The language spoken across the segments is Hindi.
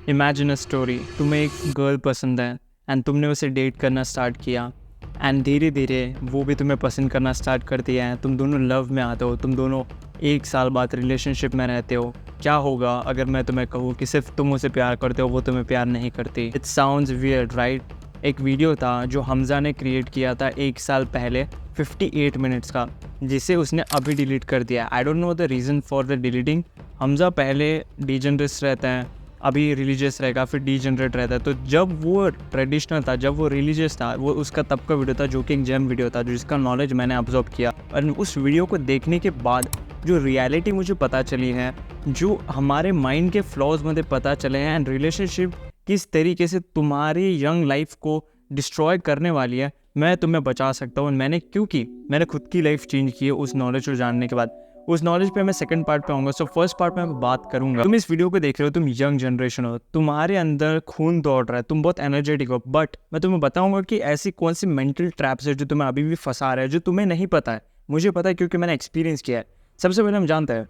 इमेजिन अ स्टोरी, तुम्हें एक गर्ल पसंद है एंड तुमने उसे डेट करना स्टार्ट किया एंड धीरे धीरे वो भी तुम्हें पसंद करना स्टार्ट कर दिया है। तुम दोनों लव में आते हो, तुम दोनों 1 साल बाद रिलेशनशिप में रहते हो। क्या होगा अगर मैं तुम्हें कहूँ कि सिर्फ तुम उसे प्यार करते हो, वो तुम्हें प्यार नहीं करती? It sounds weird right? एक वीडियो था जो हमज़ा ने क्रिएट किया था 1 साल पहले 58 मिनट्स का, जिसे उसने अभी डिलीट कर दिया। I don't know the reason for the deleting. Hamza पहले डीजनरस रहता है, अभी रिलीजियस रहेगा, फिर डीजनरेट रहता है। तो जब वो ट्रेडिशनल था, जब वो रिलीजियस था, वो उसका तब का वीडियो था जो कि एक जेम वीडियो था, जिसका नॉलेज मैंने ऑब्जर्व किया। और उस वीडियो को देखने के बाद जो रियलिटी मुझे पता चली है, जो हमारे माइंड के फ्लॉज मुझे पता चले हैं एंड रिलेशनशिप किस तरीके से तुम्हारी यंग लाइफ को डिस्ट्रॉय करने वाली है, मैं तुम्हें बचा सकता हूँ। मैंने क्योंकि मैंने खुद की लाइफ चेंज की है उस नॉलेज को जानने के बाद। उस नॉलेज पे मैं सेकंड पार्ट पे आऊँगा। सो फर्स्ट पार्ट में मैं बात करूँगा। तुम इस वीडियो को देख रहे हो, तुम यंग जनरेशन हो, तुम्हारे अंदर खून दौड़ रहा है, तुम बहुत एनर्जेटिक हो, बट मैं तुम्हें बताऊँगा कि ऐसी कौन सी मेंटल ट्रैप्स है जो तुम्हें अभी भी फंसा रहा है, जो तुम्हें नहीं पता है। मुझे पता है क्योंकि मैंने एक्सपीरियंस किया है। सबसे पहले हम जानते हैं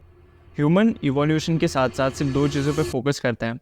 ह्यूमन इवोल्यूशन के साथ साथ सिर्फ 2 चीज़ों पर फोकस करते हैं।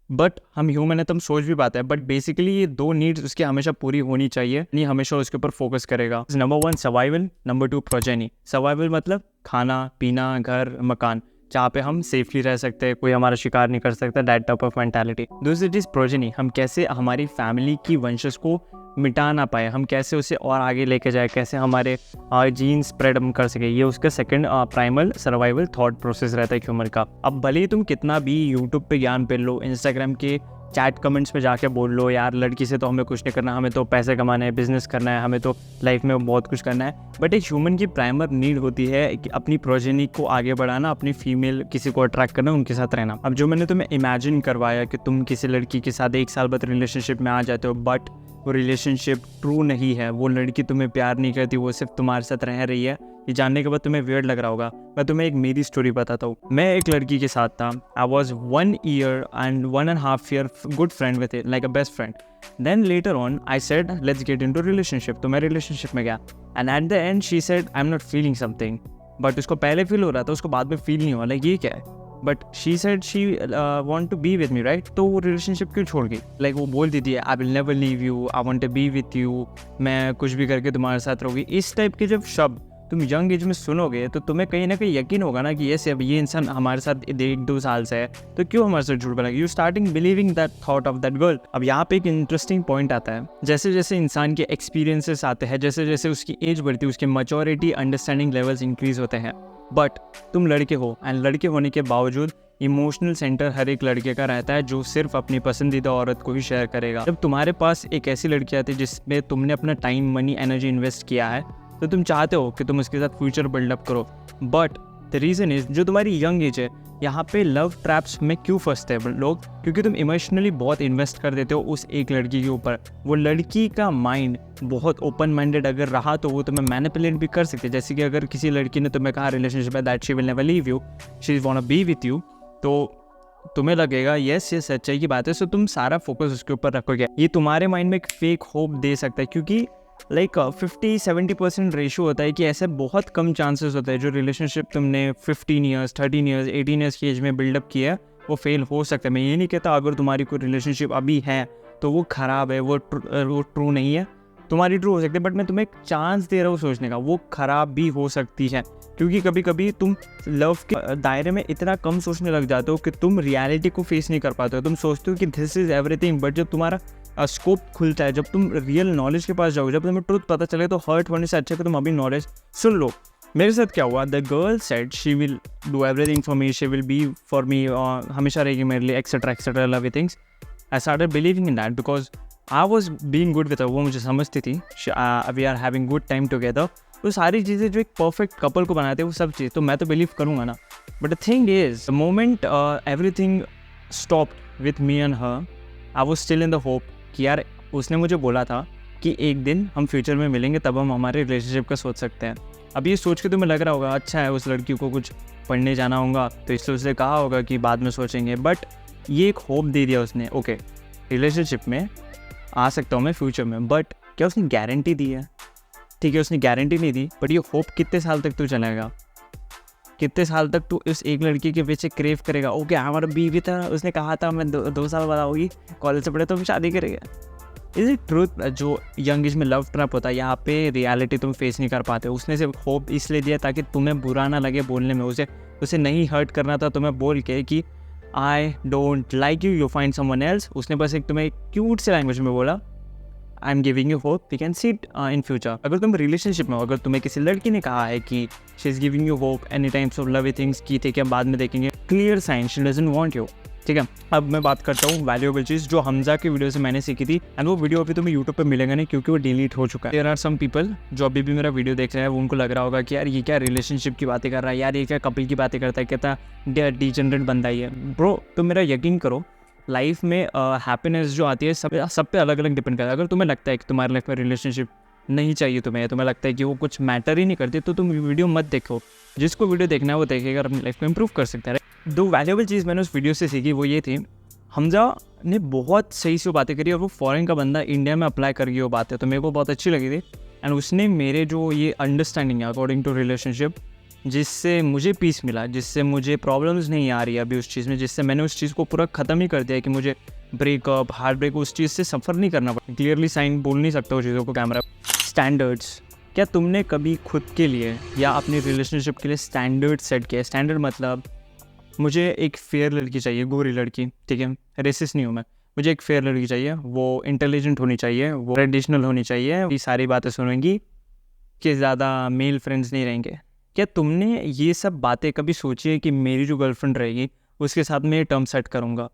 बट हम ह्यूमन है तो हम सोच भी पाते हैं, बट बेसिकली ये 2 नीड्स उसकी हमेशा पूरी होनी चाहिए, नहीं हमेशा उसके ऊपर फोकस करेगा। Number 1 survival, number 2 progeny. Survival मतलब खाना पीना, घर मकान, जहाँ पे हम सेफली रह सकते हैं, कोई हमारा शिकार नहीं कर सकता, दैट टाइप ऑफ मेंटालिटी। दूसरी चीज़ प्रोजेनी, हम कैसे हमारी फैमिली की वंशज को मिटा ना पाए, हम कैसे उसे और आगे लेके जाए, कैसे हमारे जीन स्प्रेड हम कर सके। ये उसका second primal survival thought process रहता है ह्यूमन का। अब भले ही तुम कितना भी यूट्यूब पे ज्ञान पे लो, इंस्टाग्राम के चैट कमेंट्स में जाके बोल लो यार लड़की से तो हमें कुछ नहीं करना, हमें तो पैसे कमाना है, बिजनेस करना है, हमें तो लाइफ में बहुत कुछ करना है, बट एक ह्यूमन की प्राइमर नीड होती है कि अपनी प्रोजेनी को आगे बढ़ाना, अपनी फीमेल किसी को अट्रैक्ट करना, उनके साथ रहना। अब जो मैंने तुम्हें इमेजिन करवाया कि तुम किसी लड़की के साथ 1 साल बाद रिलेशनशिप में आ जाते हो, बट वो रिलेशनशिप ट्रू नहीं है, वो लड़की तुम्हें प्यार नहीं करती, वो सिर्फ तुम्हारे साथ रह रही है, ये जानने के बाद तुम्हें वियर्ड लग रहा होगा। मैं तुम्हें एक मेरी स्टोरी बताता हूँ। मैं एक लड़की के साथ था। I was 1 year and 1.5 year good friend with it, like a best friend. Then later on I said let's get into relationship. तो मैं रिलेशनशिप में गया and at the end she said I am not feeling something. But उसको पहले फील हो रहा था, उसको बाद में फील नहीं हुआ, लाइक ये क्या है। But she said she want to be with me right. तो वो रिलेशनशिप क्यों छोड़ गई? लाइक वो बोल देती है I will never leave you, I want to be with you, मैं कुछ भी करके तुम्हारे साथ रहूँगी। इस टाइप के जब शब्द तुम यंग एज में सुनोगे तो तुम्हें कहीं ना कहीं यकीन होगा ना कि ये इंसान हमारे साथ 1-2 साल से है, तो क्यों हमारे साथ झूठ बोलेगा। You starting believing that thought of that girl. अब यहाँ पे एक इंटरेस्टिंग पॉइंट आता है, जैसे जैसे इंसान के एक्सपीरियंसेस आते हैं, जैसे जैसे उसकी एज बढ़ती है, उसके मैच्योरिटी अंडरस्टैंडिंग लेवल्स इंक्रीज होते हैं। बट तुम लड़के हो एंड लड़के होने के बावजूद इमोशनल सेंटर हर एक लड़के का रहता है जो सिर्फ अपनी पसंदीदा औरत को ही शेयर करेगा। जब तुम्हारे पास एक ऐसी लड़की आती है जिसमें तुमने अपना टाइम मनी एनर्जी इन्वेस्ट किया है, तो तुम चाहते हो कि तुम उसके साथ फ्यूचर बिल्डअप करो। बट द रीज़न इज़ जो तुम्हारी यंग एज है, यहाँ पे लव ट्रैप्स में क्यों फंसते हैं लोग? क्योंकि तुम इमोशनली बहुत इन्वेस्ट कर देते हो उस एक लड़की के ऊपर। वो लड़की का माइंड बहुत ओपन माइंडेड अगर रहा तो वो तुम्हें मैनिपुलेट भी कर सकते हैं। जैसे कि अगर किसी लड़की ने तुम्हें कहा रिलेशनशिप है that she will never leave you, she want to be with you, तो तुम्हें लगेगा यस ये सच्चाई की बात है, सो तुम सारा फोकस उसके ऊपर रखोगे। ये तुम्हारे माइंड में एक फेक होप दे सकता है, क्योंकि लाइक 50-70% रेशो होता है कि ऐसे बहुत कम चांसेस होते हैं जो रिलेशनशिप तुमने 15 ईयर्स 13 ईयर्स 18 ईयर्स की एज में बिल्डअप किया है वो फेल हो सकता है। मैं ये नहीं कहता अगर तुम्हारी कोई रिलेशनशिप अभी है तो वो ख़राब है, वो ट्रू नहीं है, तुम्हारी ट्रू हो सकती है, बट मैं तुम्हें एक चांस दे रहा हूँ सोचने का, वो ख़राब भी हो सकती है। क्योंकि कभी कभी तुम लव के दायरे में इतना कम सोचने लग जाते हो कि तुम रियलिटी को फेस नहीं कर पाते हो। तुम सोचते हो कि दिस इज़ एवरीथिंग, बट जब तुम्हारा स्कोप खुलता है, जब तुम रियल नॉलेज के पास जाओगे, जब तुम्हें ट्रुथ पता चले, तो हर्ट होने से अच्छा कि तुम अभी नॉलेज सुन लो। मेरे साथ क्या हुआ, the girl said she will do everything for me, she will be for me, हमेशा रहेगी मेरे लिए, etcetera etcetera love things. I started believing in that because I was being good with her. वो मुझे समझती थी, we are having good time together. तो सारी चीज़ें जो एक परफेक्ट कपल को बनाते हैं वो सब चीज़ तो मैं तो बिलीव करूँगा ना। But the thing is the moment everything stopped with me and her, I was still in the hope कि यार उसने मुझे बोला था कि एक दिन हम फ्यूचर में मिलेंगे, तब हम हमारे रिलेशनशिप का सोच सकते हैं। अब ये सोच के तुम्हें लग रहा होगा अच्छा है उस लड़की को कुछ पढ़ने जाना होगा तो इसलिए उसने कहा होगा कि बाद में सोचेंगे, बट ये एक होप दे दिया उसने, ओके रिलेशनशिप में आ सकता हूँ मैं फ्यूचर में। बट क्या उसने गारंटी दी है? ठीक है उसने गारंटी नहीं दी, बट ये होप कितने साल तक तो चलेगा? कितने साल तक तू इस एक लड़की के पीछे क्रेव करेगा? ओके हमारा बीवी था, उसने कहा था मैं 2 साल बाद होगी, कॉलेज से पढ़े तो शादी करेगा। Is it truth? जो यंग एज में लव ट्रैप होता है, यहाँ पे रियलिटी तुम फेस नहीं कर पाते। उसने सिर्फ होप इसलिए दिया ताकि तुम्हें बुरा ना लगे बोलने में, उसे नहीं हर्ट करना था तुम्हें बोल के कि I don't like you, you find someone else. उसने बस एक तुम्हें क्यूट से लैंग्वेज में बोला I am giving you hope, we can see it in future. अगर तुम रिलेशनशिप में हो, अगर तुम्हें किसी लड़की ने कहा है कि she is giving you hope any times of love things की ठीक है बाद में देखेंगे, clear sign she doesn't want you. ठीक है, अब मैं बात करता हूँ वैल्यूएबल चीज़ जो हमजा की वीडियो से मैंने सीखी थी, एंड वो वीडियो अभी तुम्हें यूट्यूब पे मिलेगा नहीं क्योंकि वो डिलीट हो चुका है। देयर आर सम पीपल जो अभी भी मेरा वीडियो देख रहे हैं, वो उनको लग रहा होगा कि यार ये क्या रिलेशनशिप की बातें कर रहा है, यार ये क्या कपल की बातें करता है, कहता डिजेनरेट बंदा ही है। ब्रो तो मेरा यकीन करो, लाइफ में हैप्पीनेस जो आती है सब पे अलग अलग डिपेंड करता है। अगर तुम्हें लगता है कि तुम्हारी लाइफ में रिलेशनशिप नहीं चाहिए तुम्हें लगता है कि वो कुछ मैटर ही नहीं करती, तो तुम वीडियो मत देखो। जिसको वीडियो देखना है वो देखेगा और अपनी लाइफ को इंप्रूव कर सकता है। दो वैल्यूएबल चीज़ मैंने उस वीडियो से सीखी वो ये थी, हमजा ने बहुत सही से बातें करी और वो फॉरेन का बंदा इंडिया में अप्लाई कर गई वो बातें, तो मेरे को बहुत अच्छी लगी थी। एंड उसने मेरे जो ये अंडरस्टैंडिंग है अकॉर्डिंग टू रिलेशनशिप, जिससे मुझे पीस मिला, जिससे मुझे प्रॉब्लम्स नहीं आ रही है अभी उस चीज़ में, जिससे मैंने उस चीज़ को पूरा ख़त्म ही कर दिया कि मुझे ब्रेकअप हार्ट ब्रेक उस चीज़ से सफ़र नहीं करना पड़ा। क्लियरली साइन बोल नहीं सकता उस चीज़ों को कैमरा। स्टैंडर्ड्स, क्या तुमने कभी खुद के लिए या अपनी रिलेशनशिप के लिए स्टैंडर्ड सेट किया? स्टैंडर्ड मतलब मुझे एक फेयर लड़की चाहिए, गोरी लड़की, ठीक है, रेसिस्ट नहीं हूँ मैं, मुझे एक फेयर लड़की चाहिए, वो इंटेलिजेंट होनी चाहिए, वो ट्रेडिशनल होनी चाहिए, ये सारी बातें सुनेंगी कि ज़्यादा मेल फ्रेंड्स नहीं रहेंगे। क्या तुमने ये सब बातें कभी सोची है कि मेरी जो गर्लफ्रेंड रहेगी उसके साथ मैं ये टर्म सेट करूँगा?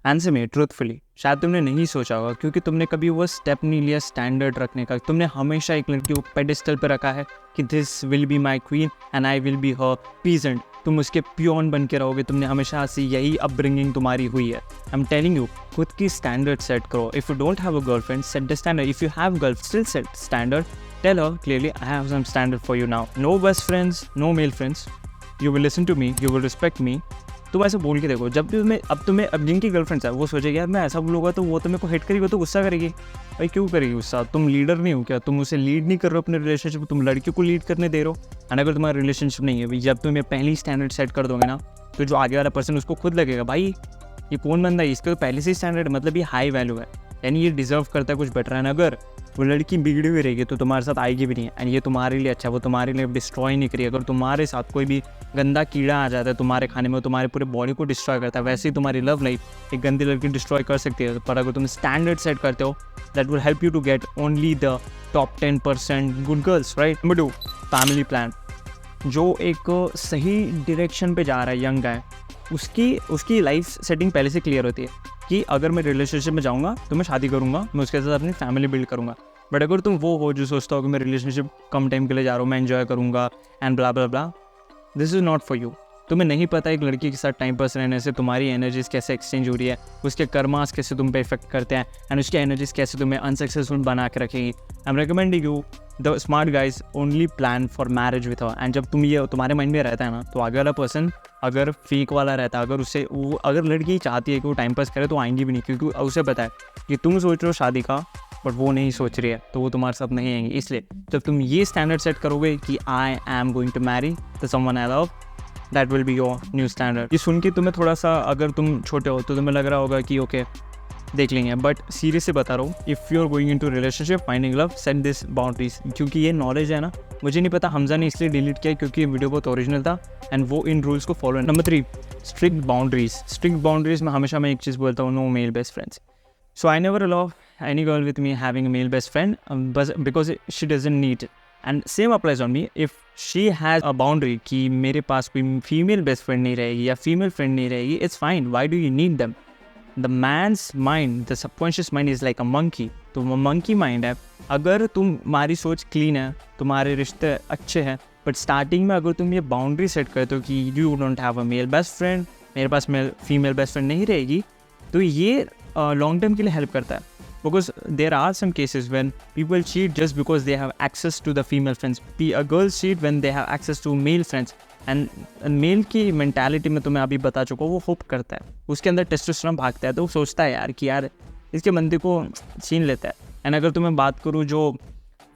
आंसर में ट्रूथफुली शायद तुमने नहीं सोचा होगा क्योंकि तुमने कभी वो स्टेप नहीं लिया स्टैंडर्ड रखने का। तुमने हमेशा एक लड़की को पेडिस्टल पर रखा है कि this will be my queen and I will be her peasant, तुम उसके पियोन बन के रहोगे। तुमने हमेशा से यही अपब्रिंगिंग तुम्हारी हुई है। आई एम टेलिंग यू, खुद की स्टैंडर्ड सेट करो। If you don't have a girlfriend, set the standard. If you have girlfriend, still set standard. Tell her clearly, I have some standard for you now. No best friends, no male friends. You will listen to me, you will respect me. तुम ऐसे बोल के देखो, जब भी तुम्हें अब जिनकी गर्लफ्रेंड्स है वो सोचेगी यार मैं ऐसा बोलूँगा तो वो तुम्हें को हेट करेगी, तो गुस्सा करेगी। भाई क्यों करेगी गुस्सा? तुम लीडर नहीं हो क्या? तुम उसे लीड नहीं कर रहे हो अपने रिलेशनशिप, तुम लड़की को लीड करने दे रहे हो। एंड अगर तुम्हारा रिलेशनशिप नहीं है भाई, जब तुम ये पहली स्टैंडर्ड सेट कर दोगे ना, तो जो आगे वाला पर्सन उसको खुद लगेगा भाई ये कौन बंदा है, इसका तो पहले से ही स्टैंडर्ड मतलब ये हाई वैल्यू है, यानी ये डिजर्व करता है कुछ बेटर। एंड अगर वो लड़की बिगड़ी हुई रहेगी तो तुम्हारे साथ आएगी भी नहीं। एंड ये तुम्हारे लिए अच्छा है, वो तुम्हारे लिए डिस्ट्रॉय नहीं करेगी। अगर तुम्हारे साथ कोई भी गंदा कीड़ा आ जाता है तुम्हारे खाने में, तुम्हारे पूरे बॉडी को डिस्ट्रॉय करता है, वैसे ही तुम्हारी लव लाइफ एक गंदी लड़की डिस्ट्रॉय कर सकती है। पर अगर तुम स्टैंडर्ड सेट करते हो, that will help you to get only the top 10% good girls, right. Number 2, family plan. जो एक सही डायरेक्शन पे जा रहा है यंग गाय, उसकी लाइफ सेटिंग पहले से क्लियर होती है कि अगर मैं रिलेशनशिप में जाऊँगा तो मैं शादी करूँगा, मैं उसके साथ अपनी फैमिली बिल्ड करूँगा। बट अगर तुम वो हो जो सोचता हो कि मैं रिलेशनशिप कम टाइम के लिए जा रहा हूँ, मैं एंजॉय करूँगा and blah blah blah, this is not for you. तुम्हें नहीं पता एक लड़की के साथ टाइम पास रहने से तुम्हारी एनर्जीज कैसे एक्सचेंज हो रही है, उसके कर्मास कैसे तुम पे इफेक्ट करते हैं, एंड उसकी एनर्जीज कैसे तुम्हें अनसक्सेसफुल बना के रखेगी। I am recommending you the smart guys only plan for marriage with her. And जब तुम ये तुम्हारे माइंड में रहता है ना, तो आगे वाला पर्सन अगर फेक वाला रहता है, अगर लड़की चाहती है कि वो टाइम पास करे तो आएंगी भी नहीं, क्योंकि उसे पता है कि तुम सोच रहे हो शादी का बट वो नहीं सोच रही है, तो वो तुम्हारे साथ नहीं आएंगी। इसलिए जब तुम ये स्टैंडर्ड सेट करोगे कि I am going to marry the someone I love, that will be your new standard. ये सुन के तुम्हें थोड़ा सा, अगर तुम छोटे हो तो तुम्हें लग रहा होगा कि ओके देख लेंगे, बट सीरियस से बता रहा हूँ, if you are going into relationship finding love, set this boundaries. क्योंकि ये नॉलेज है ना, मुझे नहीं पता, हमजा ने इसलिए डिलीट किया क्योंकि ये वीडियो बहुत ओरिजिनल था एंड वो इन रूल्स को फॉलो है। Number 3, strict boundaries. Strict boundaries में हमेशा मैं एक चीज़ बोलता हूँ, no male best friends. So I never allow any girl with me having a male best friend because she doesn't need it. And same applies on me. If she has a boundary कि मेरे पास कोई female best friend नहीं रहेगी या female friend नहीं रहेगी, it's fine. Why do you need them? The man's mind, the subconscious mind is like a monkey. तो वो monkey mind है। अगर तुम्हारी सोच clean है, तुम्हारे रिश्ते अच्छे हैं, बट स्टार्टिंग में अगर तुम ये बाउंड्री सेट करते हो कि you don't have a male best friend, मेरे पास female best friend नहीं रहेगी, तो ये लॉन्ग टर्म के लिए हेल्प करता है। Because there are some cases when people cheat just because they have access to the female friends. Girls cheat when they have access to male friends. And male की mentality में तो मैं अभी बता चुका हूँ, वो होप करता है, उसके अंदर टेस्टोस्टेरोन भागता है, तो वो सोचता है यार कि यार इसके बंदे को छीन लेता है। एंड अगर तुम्हें बात करूँ जो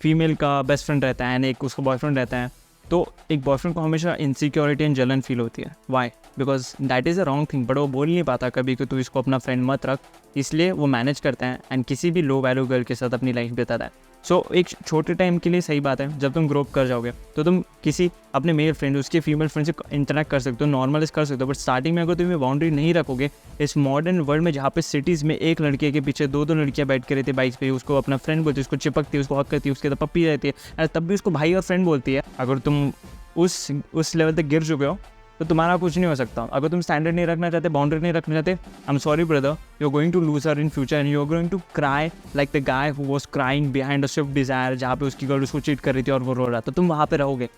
फीमेल का बेस्ट फ्रेंड रहता है एंड एक उसका बॉयफ्रेंड रहता है, तो एक बॉयफ्रेंड को हमेशा इनसिक्योरिटी एंड जलन फील होती है. Why? Because that is a wrong thing, but वो बोल नहीं पाता कभी कि तू इसको अपना फ्रेंड मत रख, इसलिए वो मैनेज करते हैं एंड किसी भी लो वैल्यू गर्ल के साथ अपनी लाइफ बिताता है. सो एक छोटे टाइम के लिए सही बात है, जब तुम ग्रो अप कर जाओगे तो तुम किसी अपने मेल फ्रेंड उसके फीमेल फ्रेंड से इंटरेक्ट कर सकते हो, नॉर्मलाइज कर सकते हो. बट स्टार्टिंग में अगर तुम ये बाउंड्री नहीं रखोगे, इस मॉडर्न वर्ल्ड में जहाँ पे सिटीज़ में एक लड़के के पीछे दो लड़कियाँ बैठ के रहती है बाइक पे, उसको अपना फ्रेंड बोलती है, उसको चिपकती है, उसको हक करती है, उसके तो पप्पी रहती है, तब भी उसको भाई और फ्रेंड बोलती है. अगर तुम उस लेवल तक गिर चुके हो तो तुम्हारा कुछ नहीं हो सकता. अगर तुम स्टैंडर्ड नहीं रखना चाहते, बाउंड्री नहीं रखना चाहते, I am sorry brother, you are going to lose her in future and you are going to cry like the guy who was crying behind a Swift Dzire, जहाँ पे उसकी गर्ल उसको चीट कर रही थी और वो रो रहा था. तो तुम वहाँ पे रहोगे.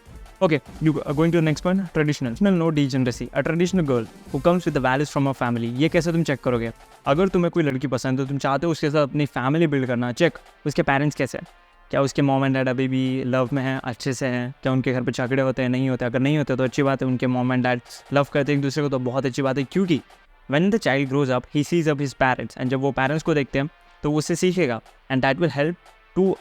Okay, you going to next point, traditional. No degeneracy. A traditional girl who comes with the values from a family. ये कैसे तुम चेक करोगे? अगर तुम्हें कोई लड़की पसंद है तो तुम चाहते हो उसके साथ अपनी फैमिली बिल्ड करना. चेक उसके पेरेंट्स कैसे हैं, क्या उसके मॉम एंड डैड अभी भी लव में हैं, अच्छे से हैं, क्या उनके घर पे झगड़े होते हैं, नहीं होते. अगर नहीं होते तो अच्छी बात है, उनके मॉम एंड डैड लव करते हैं एक दूसरे को तो बहुत अच्छी बात है. क्योंकि when the child grows up he sees up his parents, and जब वो पेरेंट्स को देखते हैं तो उससे सीखेगा and that will help to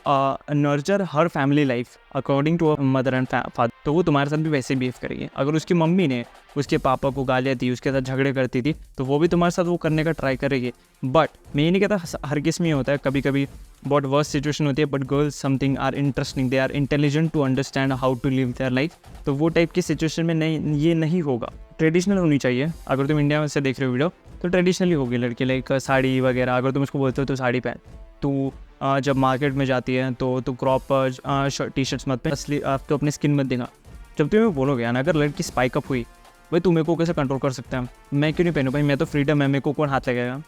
nurture her family life according to mother and father. तो वो तुम्हारे साथ भी वैसे बिहेव करेगी. अगर उसकी मम्मी ने उसके पापा को गालियाँ दी, उसके साथ झगड़े करती थी, तो वो भी तुम्हारे साथ वो करने का ट्राई करेगी. बट मैं ये नहीं कहता हर किस में होता है, कभी कभी बहुत वर्स्ट सिचुएशन होती है. But girls something are interesting, they are intelligent to understand how to live their life. तो वो टाइप की सिचुएशन में ये नहीं होगा. ट्रेडिशनल होनी चाहिए. अगर तुम इंडिया में से देख रहे हो वीडियो तो ट्रेडिशनली होगी लड़की, लाइक साड़ी वगैरह. अगर तुम उसको बोलते हो तो साड़ी पहन. तो जब मार्केट में जाती है तो क्रॉप टी शर्ट्स मत पहन, असली तो अपनी स्किन मत दिखा. जब तुम्हें बोलोगे यार अगर लड़की स्पाइक अप हुई, भाई तू मेरे को कैसे कंट्रोल कर सकता है, मैं क्यों नहीं पहनूँ भाई, मैं तो फ्रीडम है, मेरे को कौन हाथ लगाएगा.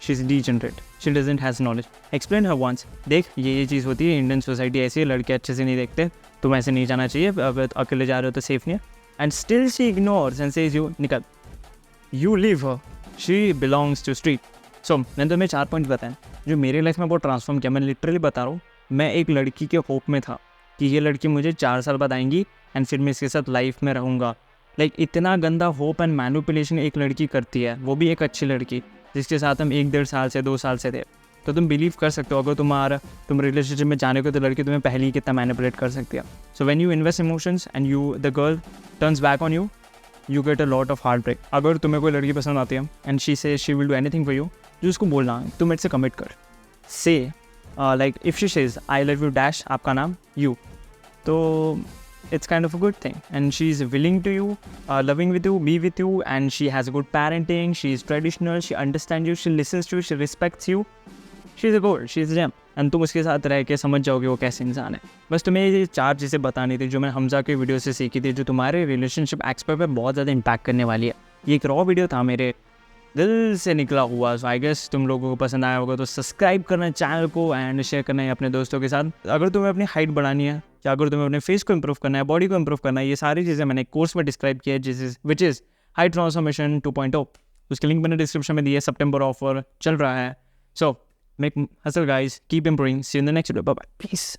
She is degenerate, she doesn't has knowledge. Explain her once, देख ये चीज़ होती है, इंडियन सोसाइटी ऐसी है, लड़के अच्छे से नहीं देखते, तुम ऐसे नहीं जाना चाहिए, अब अकेले जा रहे हो तो सेफ नहीं है. And still she ignores and says you निकल, you leave her, she belongs to street. So मैंने तुम्हें 4 पॉइंट बताए जो मेरे लाइफ में बहुत ट्रांसफॉर्म किया. मैं लिटरली बता रहा हूँ, मैं एक लड़की के होप में था कि ये लड़की मुझे 4 साल बाद आएंगी एंड फिर मैं इसके साथ लाइफ में रहूँगा. लाइक इतना गंदा होप एंड मैनिपुलेशन एक लड़की करती है, वो भी एक अच्छी लड़की जिसके साथ हम 1-1.5 साल से 2 साल से थे. तो तुम बिलीव कर सकते हो, अगर तुम रिलेशनशिप में जाने को तो लड़की तुम्हें पहले ही कितना मैनिपुलेट कर सकती है. So when you invest emotions and the girl turns back on you, you get a lot of heart break. अगर तुम्हें कोई लड़की पसंद आती है and she say she will do anything for you, जो उसको बोलना तुम मेरे से कमिट कर. Say like if she says I love you dash, आपका नाम यू, तो it's kind of a good thing, and she is willing to you, loving with you, be with you, and she has good parenting, she is traditional, she understands you, she listens to you, she respects you, she is a gold, she is a gem. And तुम उसके साथ रह के समझ जाओगे वो कैसे इंसान है. बस तुम्हें ये 4 चीज़ें बतानी थी जो मैंने हमजा के वीडियो से सीखी थी, जो तुम्हारे रिलेशनशिप एक्सपर्ट पे बहुत ज़्यादा इम्पैक्ट करने वाली है. ये एक रॉ वीडियो था, मेरे दिल से निकला हुआ. सो आई गेस तुम लोगों को पसंद आया होगा, तो सब्सक्राइब करना चैनल को एंड शेयर करना है अपने दोस्तों के साथ. अगर तुम्हें अपनी हाइट बढ़ानी है या अगर तुम्हें अपने फेस को इंप्रूव करना है, बॉडी को इंप्रूव करना है, ये सारी चीज़ें मैंने कोर्स में डिस्क्राइब किया है, विच इज़ हाइट ट्रांसफॉर्मेशन 2.0. उसकी लिंक मैंने डिस्क्रिप्शन में दी है. सितंबर ऑफर चल रहा है. So make hustle guys, keep improving, see you in the next video, bye bye, piece.